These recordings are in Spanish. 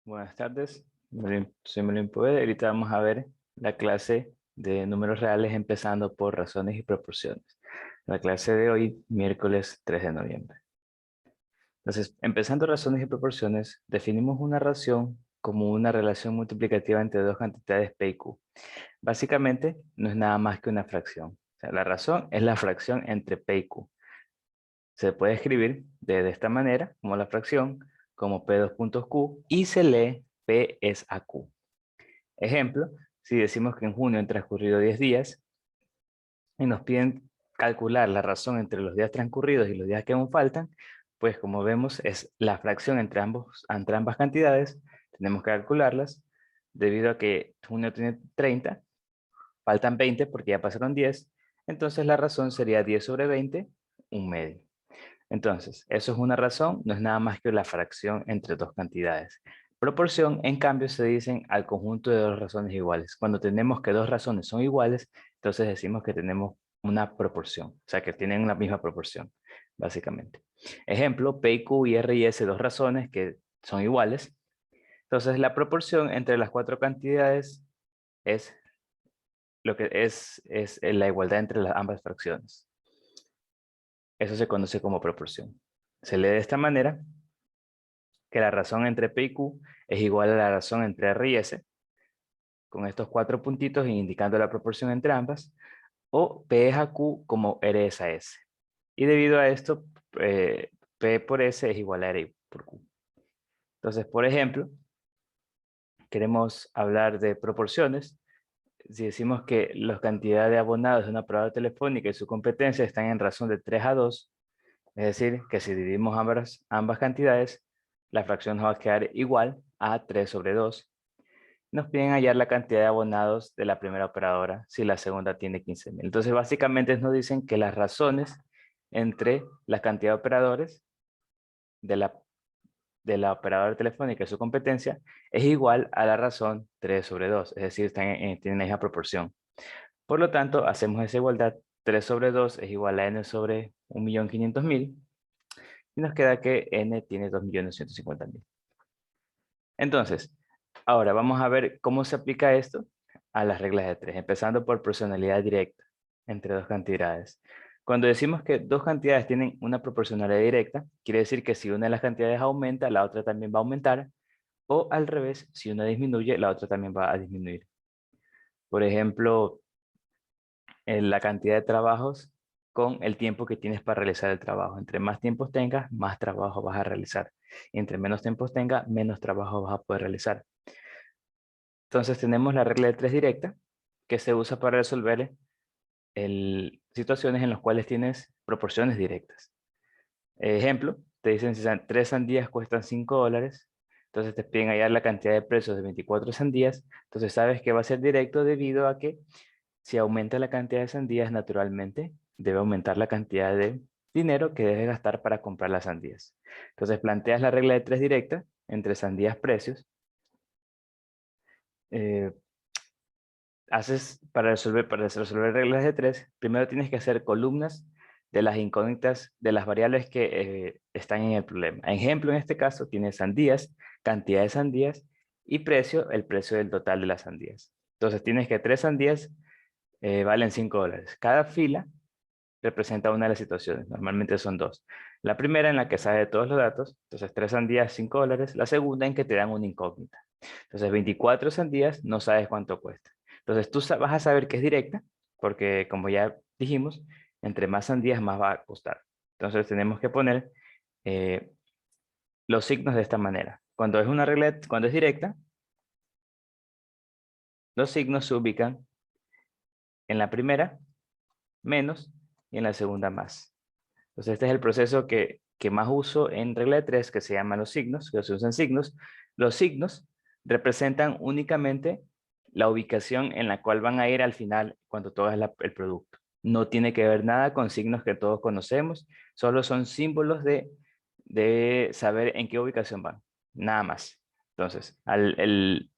Buenas tardes, soy Melvin Poveda. Ahorita vamos a ver la clase de números reales empezando por razones y proporciones. La clase de hoy, miércoles 3 de noviembre. Entonces, empezando razones y proporciones, definimos una ración como una relación multiplicativa entre dos cantidades P y Q. Básicamente, no es nada más que una fracción. O sea, la razón es la fracción entre P y Q. Se puede escribir de esta manera, como la fracción, como P dos puntos Q, y se lee P es a Q. Ejemplo, si decimos que en junio han transcurrido 10 días y nos piden calcular la razón entre los días transcurridos y los días que aún faltan, pues como vemos es la fracción entre ambas cantidades, tenemos que calcularlas, debido a que junio tiene 30, faltan 20 porque ya pasaron 10, entonces la razón sería 10 sobre 20, un medio. Entonces, eso es una razón, no es nada más que la fracción entre dos cantidades. Proporción, en cambio, se dicen al conjunto de dos razones iguales. Cuando tenemos que dos razones son iguales, entonces decimos que tenemos una proporción, o sea, que tienen la misma proporción, básicamente. Ejemplo, P y Q y R y S, dos razones que son iguales. Entonces, la proporción entre las cuatro cantidades es lo que es la igualdad entre ambas fracciones. Eso se conoce como proporción. Se lee de esta manera, que la razón entre P y Q es igual a la razón entre R y S, con estos cuatro puntitos indicando la proporción entre ambas, o P es a Q como R es a S. Y debido a esto, P por S es igual a R por Q. Entonces, por ejemplo, queremos hablar de proporciones. Si decimos que la cantidad de abonados de una operadora telefónica y su competencia están en razón de 3 a 2, es decir, que si dividimos ambas cantidades, la fracción nos va a quedar igual a 3 sobre 2. Nos piden hallar la cantidad de abonados de la primera operadora si la segunda tiene 15,000. Entonces, básicamente nos dicen que las razones entre la cantidad de operadores de la operadora telefónica y su competencia es igual a la razón 3 sobre 2, es decir, tienen la misma proporción. Por lo tanto, hacemos esa igualdad. 3 sobre 2 es igual a n sobre 1.500.000 y nos queda que n tiene 2.150.000. Entonces, ahora vamos a ver cómo se aplica esto a las reglas de tres, empezando por proporcionalidad directa entre dos cantidades. Cuando decimos que dos cantidades tienen una proporcionalidad directa, quiere decir que si una de las cantidades aumenta, la otra también va a aumentar, o al revés, si una disminuye, la otra también va a disminuir. Por ejemplo, en la cantidad de trabajos con el tiempo que tienes para realizar el trabajo. Entre más tiempos tengas, más trabajo vas a realizar. Y entre menos tiempos tengas, menos trabajo vas a poder realizar. Entonces tenemos la regla de tres directa, que se usa para resolver situaciones en las cuales tienes proporciones directas. Ejemplo, te dicen si tres sandías cuestan $5, entonces te piden hallar la cantidad de precios de 24 sandías, entonces sabes que va a ser directo debido a que si aumenta la cantidad de sandías, naturalmente debe aumentar la cantidad de dinero que debes gastar para comprar las sandías. Entonces planteas la regla de tres directa entre sandías precios. Eh, para resolver reglas de tres, primero tienes que hacer columnas de las incógnitas de las variables que están en el problema. Ejemplo, en este caso, tienes sandías, cantidad de sandías y precio, el precio del total de las sandías. Entonces tienes que tres sandías valen $5. Cada fila representa una de las situaciones, normalmente son dos. La primera en la que sabes todos los datos, entonces tres sandías, $5. La segunda en que te dan una incógnita. Entonces 24 sandías no sabes cuánto cuesta. Entonces tú vas a saber que es directa, porque como ya dijimos, entre más sandías más va a costar. Entonces tenemos que poner eh, los signos de esta manera. Cuando es una regla, cuando es directa, los signos se ubican en la primera menos y en la segunda más. Entonces este es el proceso que más uso en regla de tres, que se llaman los signos, que se usan signos. Los signos representan únicamente la ubicación en la cual van a ir al final cuando tú hagas el producto. No tiene que ver nada con signos que todos conocemos, solo son símbolos de saber en qué ubicación van, nada más. Entonces, en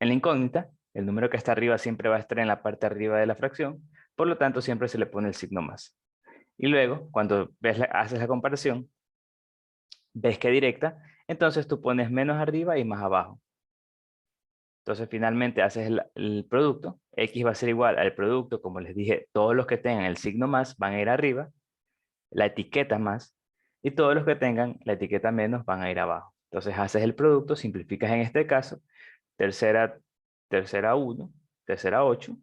la incógnita, el número que está arriba siempre va a estar en la parte arriba de la fracción, por lo tanto siempre se le pone el signo más. Y luego, cuando haces la comparación, ves que es directa, entonces tú pones menos arriba y más abajo. Entonces finalmente haces el producto, X va a ser igual al producto, como les dije, todos los que tengan el signo más van a ir arriba, la etiqueta más, y todos los que tengan la etiqueta menos van a ir abajo. Entonces haces el producto, simplificas en este caso, tercera 1, tercera 8,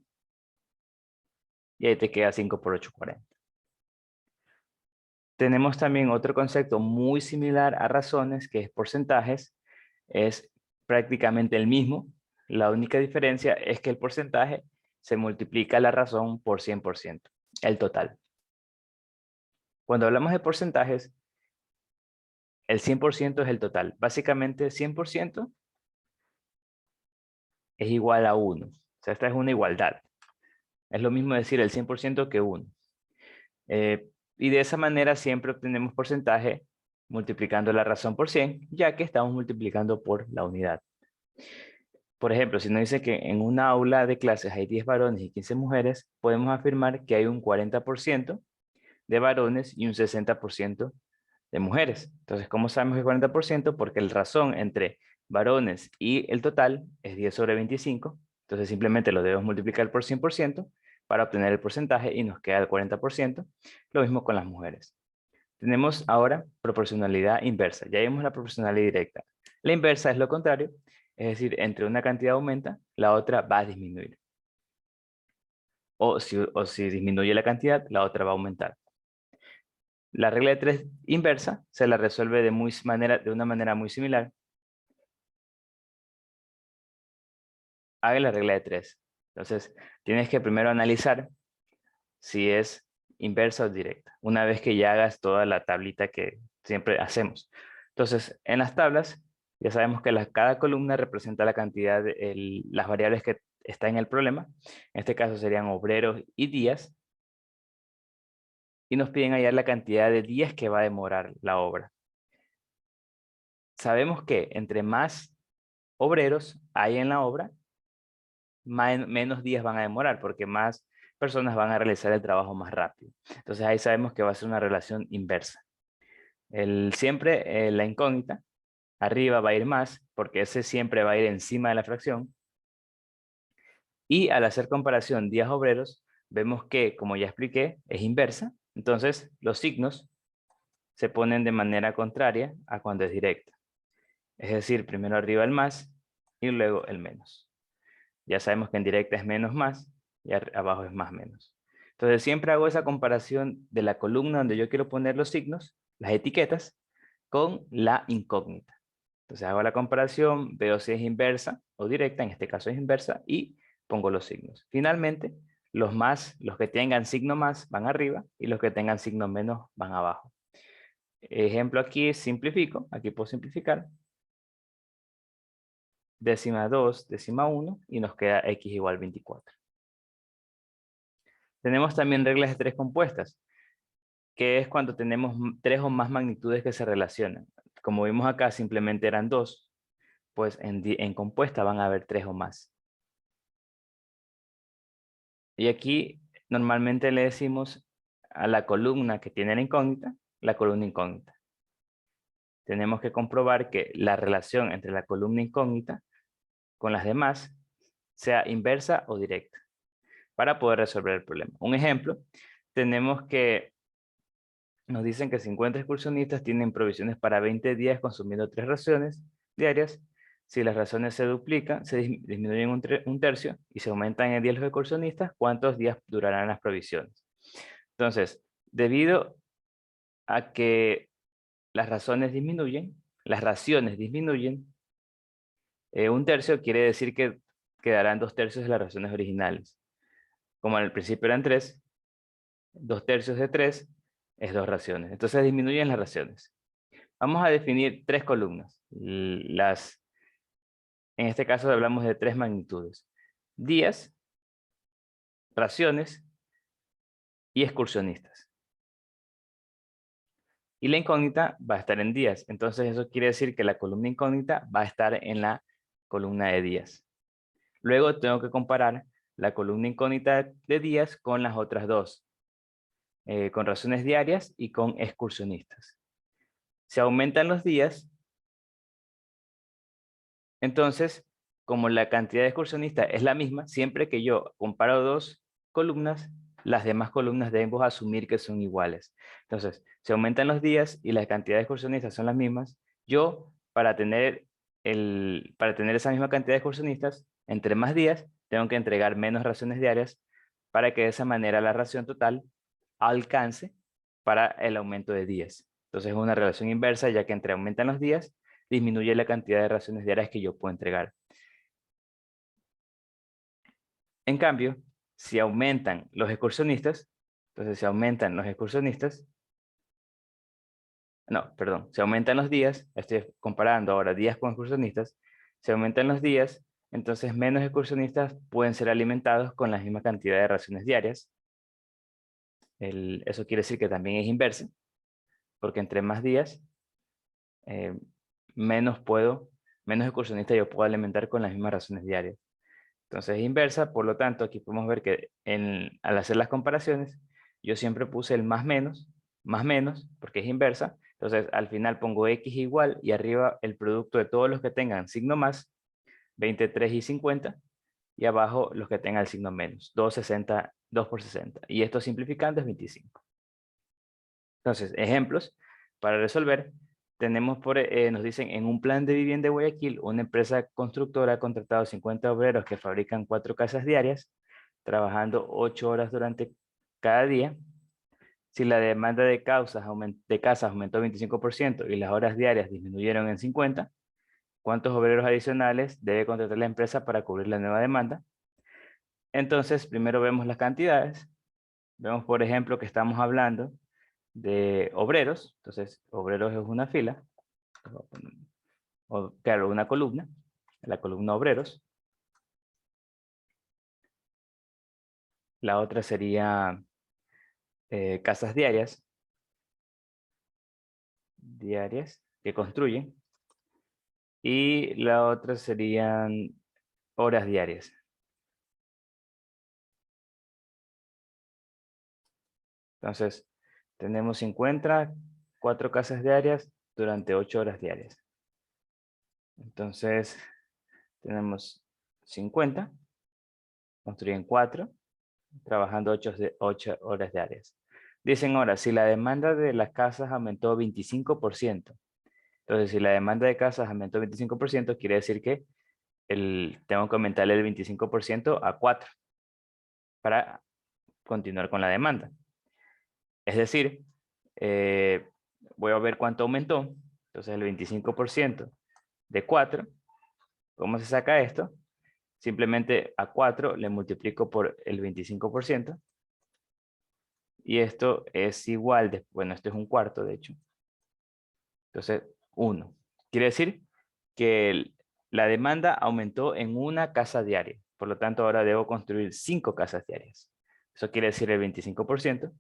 y ahí te queda 5 por 8, 40. Tenemos también otro concepto muy similar a razones, que es porcentajes. Es prácticamente el mismo. La única diferencia es que el porcentaje se multiplica la razón por 100%, el total. Cuando hablamos de porcentajes, el 100% es el total. Básicamente 100% es igual a 1. O sea, esta es una igualdad. Es lo mismo decir el 100% que 1. Y de esa manera siempre obtenemos porcentaje multiplicando la razón por 100, ya que estamos multiplicando por la unidad. Por ejemplo, si nos dice que en una aula de clases hay 10 varones y 15 mujeres, podemos afirmar que hay un 40% de varones y un 60% de mujeres. Entonces, ¿cómo sabemos que 40%? Porque la razón entre varones y el total es 10 sobre 25. Entonces, simplemente lo debemos multiplicar por 100% para obtener el porcentaje y nos queda el 40%. Lo mismo con las mujeres. Tenemos ahora proporcionalidad inversa. Ya vimos la proporcionalidad directa. La inversa es lo contrario, es decir, entre una cantidad aumenta, la otra va a disminuir. O si disminuye la cantidad, la otra va a aumentar. La regla de 3 inversa se la resuelve de una manera muy similar. Haga la regla de 3. Entonces, tienes que primero analizar si es inversa o directa, una vez que ya hagas toda la tablita que siempre hacemos. Entonces, en las tablas, ya sabemos que cada columna representa la cantidad de las variables que están en el problema. En este caso serían obreros y días. Y nos piden hallar la cantidad de días que va a demorar la obra. Sabemos que entre más obreros hay en la obra, menos días van a demorar, porque más personas van a realizar el trabajo más rápido. Entonces ahí sabemos que va a ser una relación inversa. Siempre la incógnita, arriba va a ir más, porque ese siempre va a ir encima de la fracción. Y al hacer comparación días obreros, vemos que, como ya expliqué, es inversa. Entonces los signos se ponen de manera contraria a cuando es directa. Es decir, primero arriba el más y luego el menos. Ya sabemos que en directa es menos más y abajo es más menos. Entonces siempre hago esa comparación de la columna donde yo quiero poner los signos, las etiquetas, con la incógnita. Entonces hago la comparación, veo si es inversa o directa, en este caso es inversa, y pongo los signos. Finalmente, los que tengan signo más van arriba y los que tengan signo menos van abajo. Ejemplo aquí, simplifico, aquí puedo simplificar. Décima 2, décima 1 y nos queda x igual 24. Tenemos también reglas de tres compuestas, que es cuando tenemos tres o más magnitudes que se relacionan. Como vimos acá, simplemente eran dos, pues en compuesta van a haber tres o más. Y aquí normalmente le decimos a la columna que tiene la columna incógnita. Tenemos que comprobar que la relación entre la columna incógnita con las demás sea inversa o directa para poder resolver el problema. Un ejemplo, tenemos que nos dicen que 50 excursionistas tienen provisiones para 20 días consumiendo 3 raciones diarias. Si las raciones se duplican, se disminuyen un tercio y se aumentan en 10 los excursionistas, ¿cuántos días durarán las provisiones? Entonces, debido a que las raciones disminuyen, un tercio quiere decir que quedarán 2 tercios de las raciones originales. Como al principio eran 3, 2 tercios de 3 es 2 raciones. Entonces disminuyen las raciones. Vamos a definir 3 columnas. En este caso hablamos de 3 magnitudes. Días, raciones y excursionistas. Y la incógnita va a estar en días. Entonces eso quiere decir que la columna incógnita va a estar en la columna de días. Luego tengo que comparar la columna incógnita de días con las otras dos. Con razones diarias y con excursionistas. Si aumentan los días, Entonces, como la cantidad de excursionistas es la misma, siempre que yo comparo dos columnas, las demás columnas debemos asumir que son iguales. Entonces, si aumentan los días y la cantidad de excursionistas son las mismas, yo, para tener esa misma cantidad de excursionistas, entre más días, tengo que entregar menos raciones diarias para que de esa manera la ración total alcance para el aumento de días. Entonces, es una relación inversa, ya que entre aumentan los días, disminuye la cantidad de raciones diarias que yo puedo entregar. En cambio, si aumentan los excursionistas, entonces si aumentan los excursionistas, no, perdón, si aumentan los días, estoy comparando ahora días con excursionistas, si aumentan los días, entonces menos excursionistas pueden ser alimentados con la misma cantidad de raciones diarias. Eso quiere decir que también es inverso, porque entre más días, eh, menos excursionistas yo puedo alimentar con las mismas raciones diarias. Entonces es inversa, por lo tanto, aquí podemos ver que al hacer las comparaciones, yo siempre puse el más menos, porque es inversa. Entonces al final pongo X igual y arriba el producto de todos los que tengan signo más, 23 y 50, y abajo los que tengan el signo menos, 260, 2 por 60. Y esto simplificando es 25. Entonces, ejemplos para resolver. Nos dicen, en un plan de vivienda de Guayaquil, una empresa constructora ha contratado 50 obreros que fabrican 4 casas diarias, trabajando 8 horas durante cada día. Si la demanda de casas aumentó 25% y las horas diarias disminuyeron en 50, ¿cuántos obreros adicionales debe contratar la empresa para cubrir la nueva demanda? Entonces, primero vemos las cantidades. Vemos, por ejemplo, que estamos hablando de obreros. Entonces, obreros es una fila, o claro, una columna, la columna obreros. La otra sería casas diarias que construyen. Y la otra serían horas diarias. Entonces, tenemos 50, 4 casas diarias durante 8 horas diarias. Entonces, tenemos 50, construyen 4, trabajando 8 horas diarias. Dicen ahora, si la demanda de las casas aumentó 25%, entonces si la demanda de casas aumentó 25%, quiere decir que tengo que aumentarle el 25% a 4 para continuar con la demanda. Es decir, voy a ver cuánto aumentó. Entonces el 25% de 4, ¿cómo se saca esto? Simplemente a 4 le multiplico por el 25%. Y esto es igual, bueno, esto es un cuarto de hecho. Entonces, 1. Quiere decir que la demanda aumentó en una casa diaria. Por lo tanto, ahora debo construir 5 casas diarias. Eso quiere decir el 25%.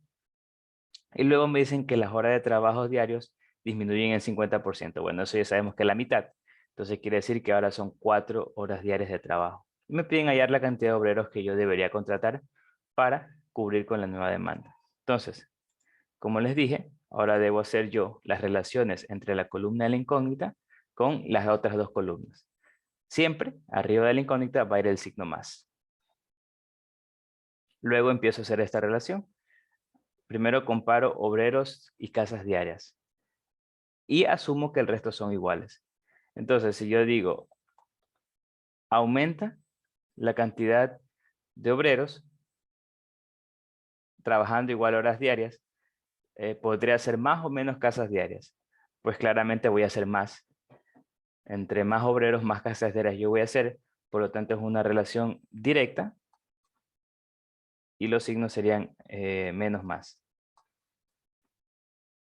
Y luego me dicen que las horas de trabajo diarios disminuyen en 50%. Bueno, eso ya sabemos que es la mitad. Entonces quiere decir que ahora son 4 horas diarias de trabajo. Y me piden hallar la cantidad de obreros que yo debería contratar para cubrir con la nueva demanda. Entonces, como les dije, ahora debo hacer yo las relaciones entre la columna de la incógnita con las otras dos columnas. Siempre arriba de la incógnita va a ir el signo más. Luego empiezo a hacer esta relación. Primero comparo obreros y casas diarias. Y asumo que el resto son iguales. Entonces, si yo digo, aumenta la cantidad de obreros trabajando igual horas diarias, podría hacer más o menos casas diarias. Pues claramente voy a hacer más. Entre más obreros, más casas diarias yo voy a hacer. Por lo tanto, es una relación directa. Y los signos serían menos más.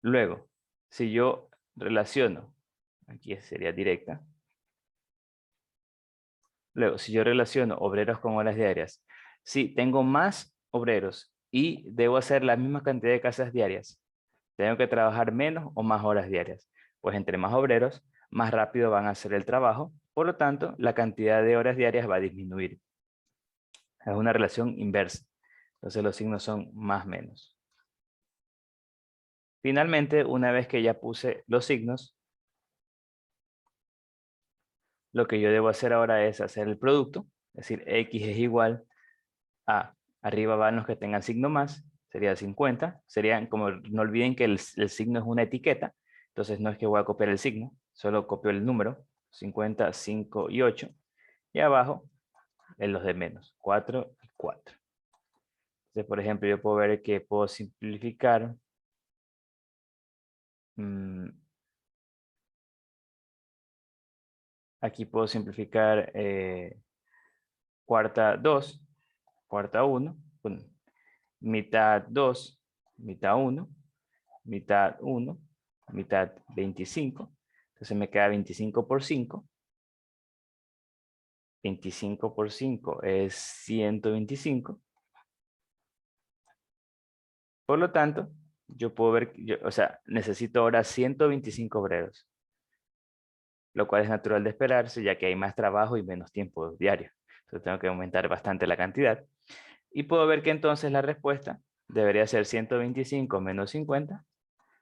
Luego, si yo relaciono, aquí sería directa. Luego, si yo relaciono obreros con horas diarias, si tengo más obreros y debo hacer la misma cantidad de casas diarias, tengo que trabajar menos o más horas diarias. Pues entre más obreros, más rápido van a hacer el trabajo. Por lo tanto, la cantidad de horas diarias va a disminuir. Es una relación inversa. Entonces los signos son más menos. Finalmente, una vez que ya puse los signos, lo que yo debo hacer ahora es hacer el producto, es decir, X es igual a, arriba van los que tengan signo más, sería 50, serían, como no olviden que el signo es una etiqueta, entonces no es que voy a copiar el signo, solo copio el número, 50, 5 y 8, y abajo en los de menos, 4 y 4. Entonces, por ejemplo, yo puedo ver que puedo simplificar. Aquí puedo simplificar cuarta 2, cuarta 1, mitad 2, mitad 1, mitad 1, mitad 25. Entonces me queda 25 por 5. 25 por 5 es 125. Por lo tanto, yo puedo ver, o sea, necesito ahora 125 obreros, lo cual es natural de esperarse, ya que hay más trabajo y menos tiempo diario. Entonces tengo que aumentar bastante la cantidad. Y puedo ver que entonces la respuesta debería ser 125 menos 50.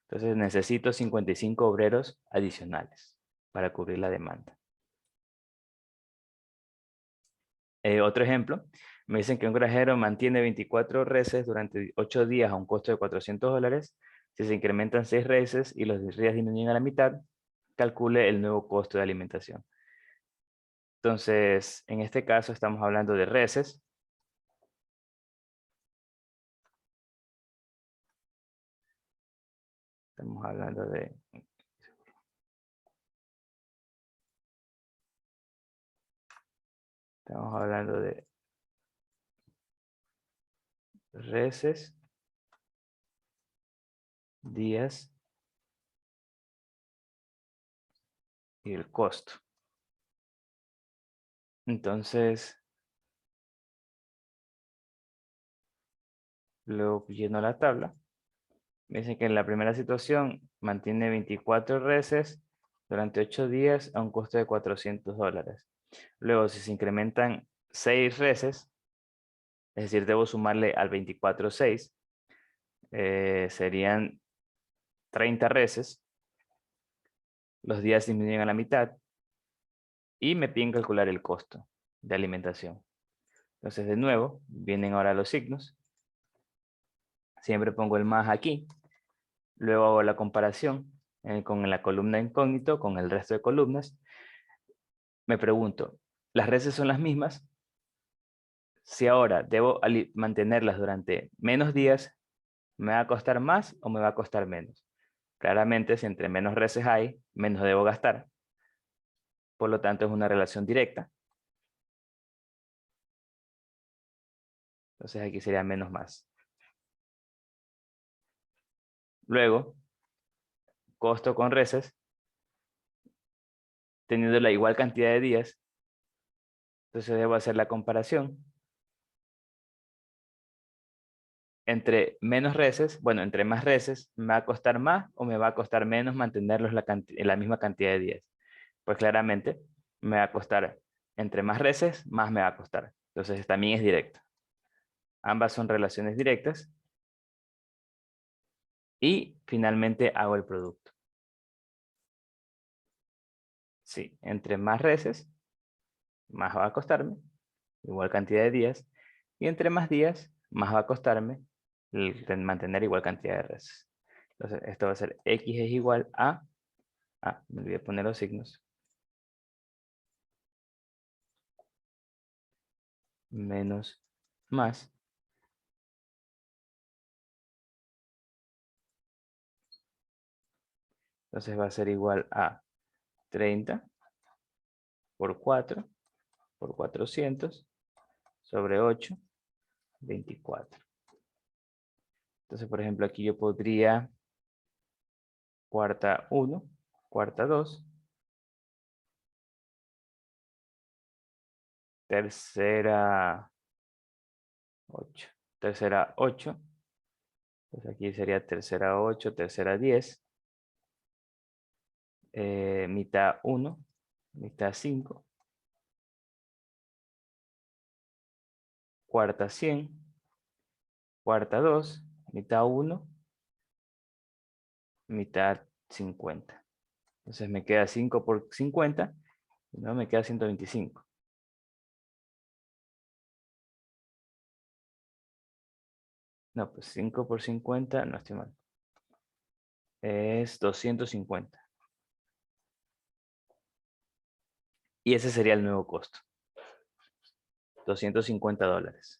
Entonces necesito 55 obreros adicionales para cubrir la demanda. Otro ejemplo, me dicen que un granjero mantiene 24 reses durante 8 días a un costo de $400. Si se incrementan 6 reses y los días disminuyen a la mitad, calcule el nuevo costo de alimentación. Entonces, en este caso estamos hablando de reses. Estamos hablando de reses, días y el costo. Entonces, luego lleno la tabla. Me dice que en la primera situación mantiene 24 reses durante 8 días a un costo de $400. Luego, si se incrementan 6 reses, es decir, debo sumarle al 24 6, serían 30 reses. Los días disminuyen a la mitad y me piden calcular el costo de alimentación. Entonces, de nuevo, vienen ahora los signos. Siempre pongo el más aquí. Luego hago la comparación con la columna incógnito, con el resto de columnas. Me pregunto, ¿las reses son las mismas? Si ahora debo mantenerlas durante menos días, ¿me va a costar más o me va a costar menos? Claramente, si entre menos reses hay, menos debo gastar. Por lo tanto, es una relación directa. Entonces aquí sería menos más. Luego, costo con reses, teniendo la igual cantidad de días, entonces debo hacer la comparación entre menos reses, bueno, entre más reses, ¿me va a costar más o me va a costar menos mantenerlos en la misma cantidad de días? Pues claramente me va a costar, entre más reses, más me va a costar. Entonces también es directo. Ambas son relaciones directas. Y finalmente hago el producto. Sí, entre más reses, más va a costarme, igual cantidad de días. Y entre más días, más va a costarme mantener igual cantidad de reses. Entonces esto va a ser X es igual a... me olvidé poner los signos. Menos más. Entonces va a ser igual a 30 por 4 por 400 sobre 8, 24. Entonces, por ejemplo, aquí yo podría cuarta 1, cuarta 2, tercera 8, tercera 8, pues aquí sería tercera 8, tercera 10, mitad 1, mitad 5, cuarta 100, cuarta 2, mitad 1, mitad 50. Entonces me queda 5 por 50 No, me queda 125. No, pues 5 por 50, no estoy mal. Es 250. Y ese sería el nuevo costo. $250.